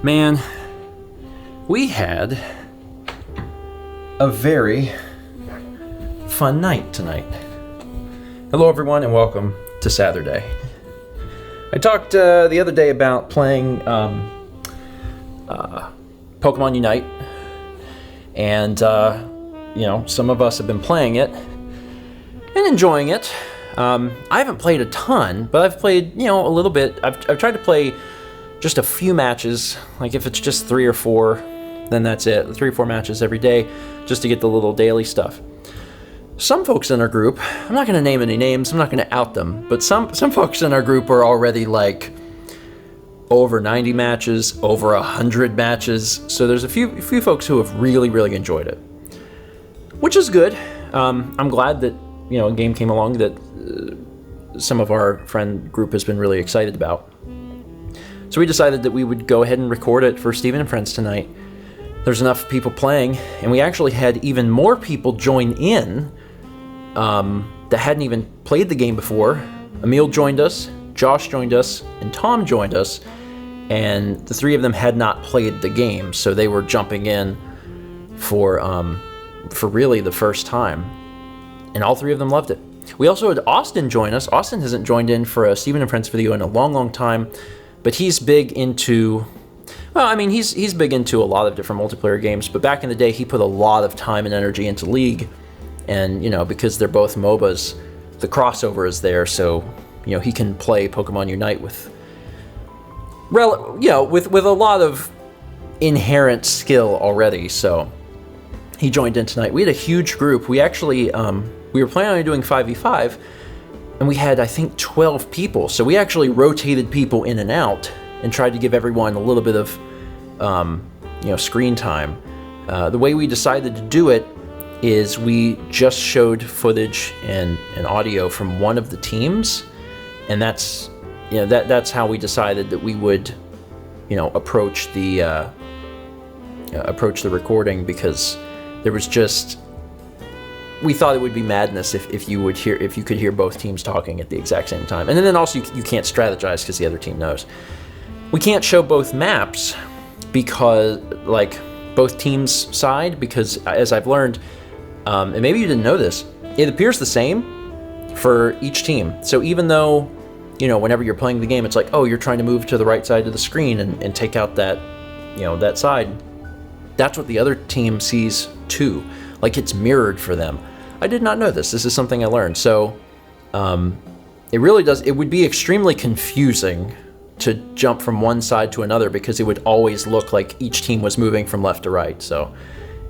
Man, we had a very fun night tonight. Hello everyone and welcome to Saturday. I talked the other day about playing Pokémon Unite, and some of us have been playing it and enjoying it. I haven't played a ton, but I've played a little bit. I've tried to play just a few matches, like if it's just 3 or 4, then that's it. 3 or 4 matches every day, just to get the little daily stuff. Some folks in our group, I'm not going to name any names, I'm not going to out them, but some folks in our group are already like over 90 matches, over 100 matches. So there's a few folks who have really enjoyed it, which is good. I'm glad that a game came along that some of our friend group has been really excited about. So we decided that we would go ahead and record it for Steven and Friends tonight. There's enough people playing, and we actually had even more people join in that hadn't even played the game before. Emil joined us, Josh joined us, and Tom joined us, and the 3 of them had not played the game, so they were jumping in for really the first time, and all 3 of them loved it. We also had Austin join us. Austin hasn't joined in for a Steven and Friends video in a long time, but he's big into, he's big into a lot of different multiplayer games, but back in the day he put a lot of time and energy into League, and because they're both MOBAs, the crossover is there, so he can play Pokemon Unite with a lot of inherent skill already, so he joined in tonight. We had a huge group. We actually we were planning on doing 5v5, and we had, I think, 12 people. So we actually rotated people in and out and tried to give everyone a little bit of, screen time. The way we decided to do it is we just showed footage and audio from one of the teams, and that's how we decided that we would, approach the recording, because there was just, we thought it would be madness if you could hear both teams talking at the exact same time. And then also you can't strategize because the other team knows. We can't show both maps because, both teams' side, because as I've learned, and maybe you didn't know this, it appears the same for each team. So even though, whenever you're playing the game, it's like, oh, you're trying to move to the right side of the screen and take out that, that side. That's what the other team sees too. Like, it's mirrored for them. I did not know this. This is something I learned. So it really does. It would be extremely confusing to jump from one side to another because it would always look like each team was moving from left to right. So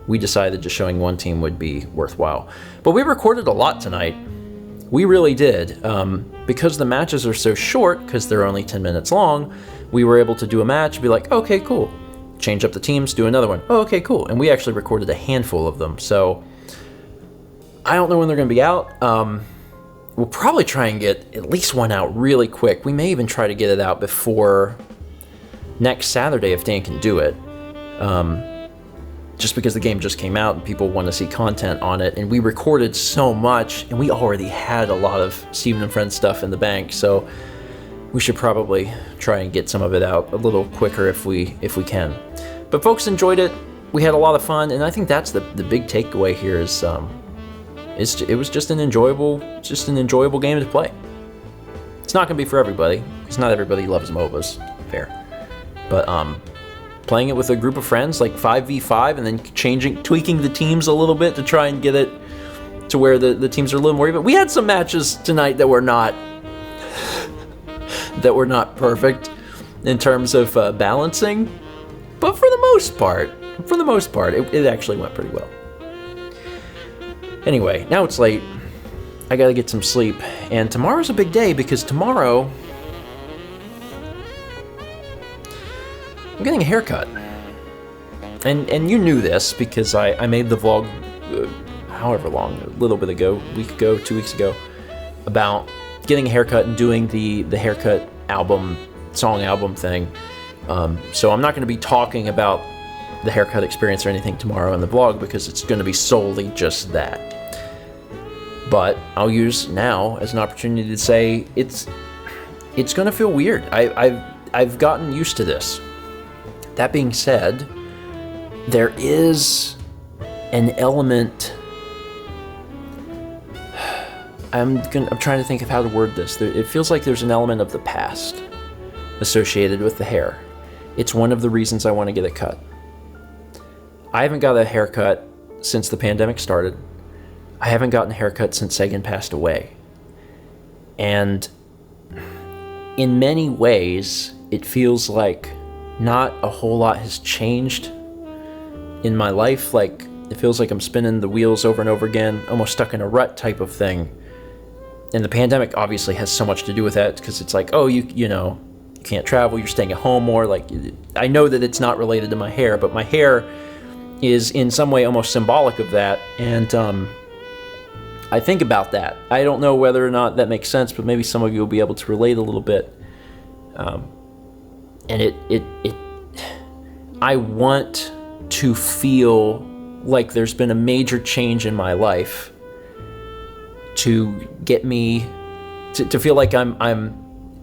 we decided just showing one team would be worthwhile. But we recorded a lot tonight. We really did. Because the matches are so short, because they're only 10 minutes long, we were able to do a match and be like, okay, cool. Change up the teams, do another one. Oh, okay, cool. And we actually recorded a handful of them. So I don't know when they're going to be out. We'll probably try and get at least one out really quick. We may even try to get it out before next Saturday if Dan can do it. Just because the game just came out and people want to see content on it. And we recorded so much, and we already had a lot of Steven and Friends stuff in the bank. So we should probably try and get some of it out a little quicker if we can. But folks enjoyed it. We had a lot of fun, and I think that's the big takeaway here is it was just an enjoyable game to play. It's not going to be for everybody, because not everybody loves MOBAs. Fair. But playing it with a group of friends, like 5v5, and then tweaking the teams a little bit to try and get it to where the teams are a little more even. We had some matches tonight that were not perfect in terms of balancing, but for the most part, it actually went pretty well. Anyway, now it's late. I gotta get some sleep, and tomorrow's a big day because tomorrow I'm getting a haircut. And you knew this because I made the vlog however long, a little bit ago, a week ago, 2 weeks ago, about getting a haircut and doing the haircut song album thing. So I'm not going to be talking about the haircut experience or anything tomorrow in the vlog because it's going to be solely just that. But I'll use now as an opportunity to say it's going to feel weird. I've gotten used to this. That being said, there is an element. I'm trying to think of how to word this. It feels like there's an element of the past associated with the hair. It's one of the reasons I want to get it cut. I haven't got a haircut since the pandemic started. I haven't gotten a haircut since Sagan passed away. And in many ways, it feels like not a whole lot has changed in my life. Like, it feels like I'm spinning the wheels over and over again, almost stuck in a rut type of thing. And the pandemic obviously has so much to do with that, because it's like, oh, you know, you can't travel, you're staying at home more. Like, I know that it's not related to my hair, but my hair is in some way almost symbolic of that. And I think about that. I don't know whether or not that makes sense, but maybe some of you will be able to relate a little bit. And I want to feel like there's been a major change in my life to get me to feel like I'm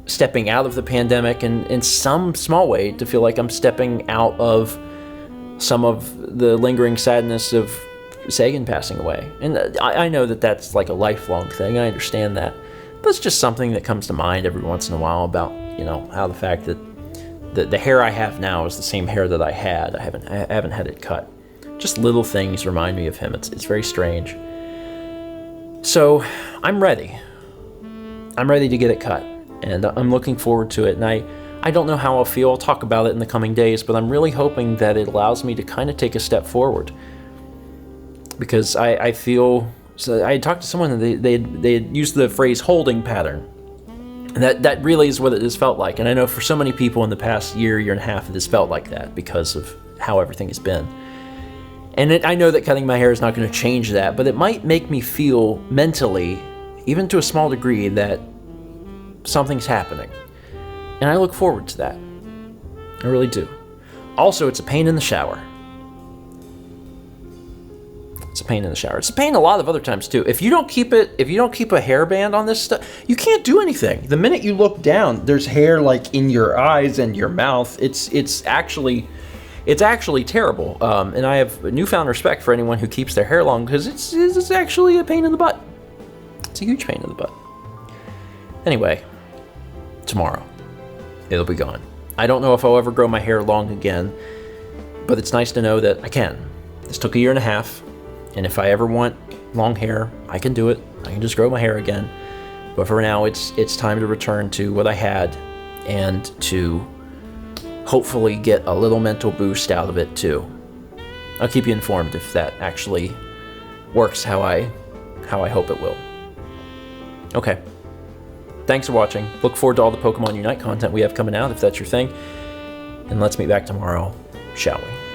stepping out of the pandemic, and in some small way to feel like I'm stepping out of some of the lingering sadness of Sagan passing away. And I know that that's like a lifelong thing. I understand that. But it's just something that comes to mind every once in a while about, you know, how the fact that the hair I have now is the same hair that I had. I haven't had it cut. Just little things remind me of him. It's very strange. So I'm ready. I'm ready to get it cut, and I'm looking forward to it. And I don't know how I'll feel. I'll talk about it in the coming days, but I'm really hoping that it allows me to kind of take a step forward. Because I feel, so I talked to someone, and they had used the phrase holding pattern. And that really is what it has felt like. And I know for so many people in the past year and a half, it has felt like that because of how everything has been. And I know that cutting my hair is not going to change that, but it might make me feel mentally, even to a small degree, that something's happening. And I look forward to that. I really do. Also, it's a pain in the shower. It's a pain in the shower. It's a pain a lot of other times too. If you don't keep a hairband on this stuff, you can't do anything. The minute you look down, there's hair like in your eyes and your mouth. It's actually terrible. And I have newfound respect for anyone who keeps their hair long, because it's actually a pain in the butt. It's a huge pain in the butt. Anyway, tomorrow it'll be gone. I don't know if I'll ever grow my hair long again, but it's nice to know that I can. This took a year and a half. And if I ever want long hair, I can do it. I can just grow my hair again. But for now, it's time to return to what I had, and to hopefully get a little mental boost out of it too. I'll keep you informed if that actually works how I hope it will. Okay. Thanks for watching. Look forward to all the Pokemon Unite content we have coming out, if that's your thing. And let's meet back tomorrow, shall we?